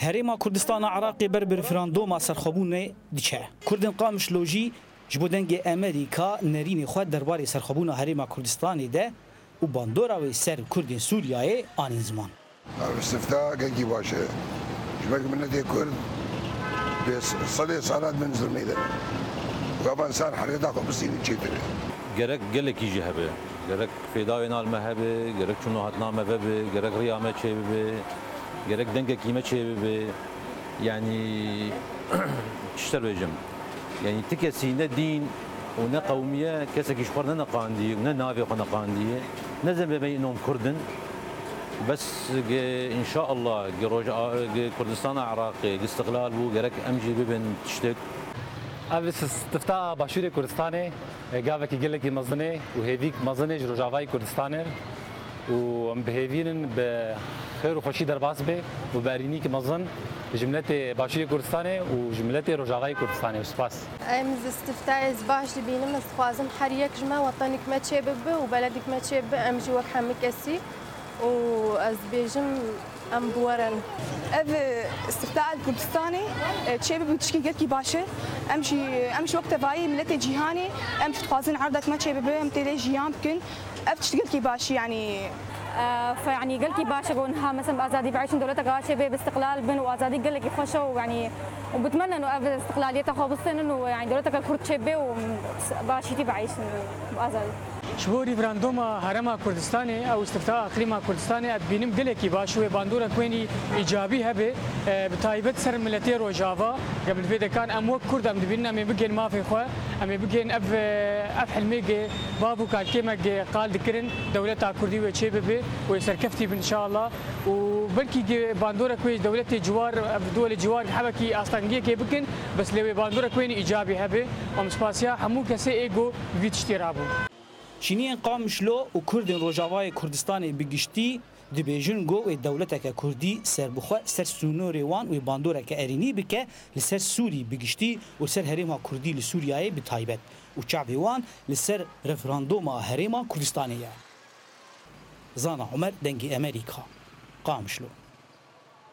هرێما کوردستانە عراقی بەر بە ریفراندۆما سەرخۆبوونê diçe. Kurdên Qamişlo jî ji bo dengê Amerîka nerînê xwe derbarê serxwebûna Herêma Kurdistanê de û bandora wê ser Kurdên Sûriyayê anîn ziman. استفتاء gelkî baş e. Ji ber milletê Kurd sedê salat min zilmê de. Gavan san herêda xwe bistînî çêtir e. Gerek gelekî jî hebe. Gerek fêdawên alme hebe, gerek çûna hatname vebe, gerek riya me çê bibe, gerek dengekî me çê bibe. Yani çişter bêjim. Yani ti kesî ne dîn û ne qewmiye kesekî ji xwe ne neqandiye, ne navê xwe neqandiye, ne zemê înom Kurdin. بس ان شاء الله كردستان عراقي استقلال بو gerek ام جي ببن تشتك اوس استفتاء باشور كردستان گاوه کی گله کی مزنه و هیویک مزنه جروجاوای کردستان و ام بهیوینن به خیر و خوشی در باز به و بارینی کی مزن جملت باشور كردستان و جملت روجاوای کردستان سپاس ام استفتاء باش بینم خوازم هر یک جمع وطنك ما تشبب و بلدك ما تشبب ام جي وك حمكسي وأز بيجم أم بورن أب استفتاء الكردستاني تشابه بتشكي قلكي باشا أمشي وقت فاي ملتي جيهاني أمشي تخازن عرضك ما تشابه أم تيلي جيان بكن أب تشكي قلكي باشا يعني فيعني قلكي باشا بونها مثلا بأزادي بعيشن دولتك غاشة باستقلال بن وأزادي قلكي خوشة ويعني وبتمنى إنه استقلاليتها خابصين إنه يعني دولتك الكرد شبه وباشيتي بعيشن وأزادي شبو ريفراندوما هرما كردستاني او استفتاء اقليم كردستاني بينم قلكي باش وباندورا كويني ايجابي هبه بتايبت سر ملتي روجافا قبل فيدا كان امو كرد ام بيننا ام بيجن ما في خو ام بيجن اف حلميجي بابو كان كيما قال ذكرن دولتها كردي وشبه وسركفتي ان شاء الله وبلكي باندورا كوي دولتي جوار دول جوار حبكي اصلا كي بكن بس لو باندورا كويني ايجابي هبه ام سباسيا همو كسي ايجو فيتشتيرابو Çîniyên Qamişlo û Kurdên Rojavayê Kurdistanê bi giştî dibêjin got wê dewleteke Kurdî serbixwe ser sûnorê wan wê bandoreke erînî bike li ser Sûrî bi giştî û ser Herêma Kurdî li Sûriyayê bi taybet û çavê wan li ser referandûma Herêma Kurdistanê ye. Zana Umer dengê Amerîka, Qamişlo.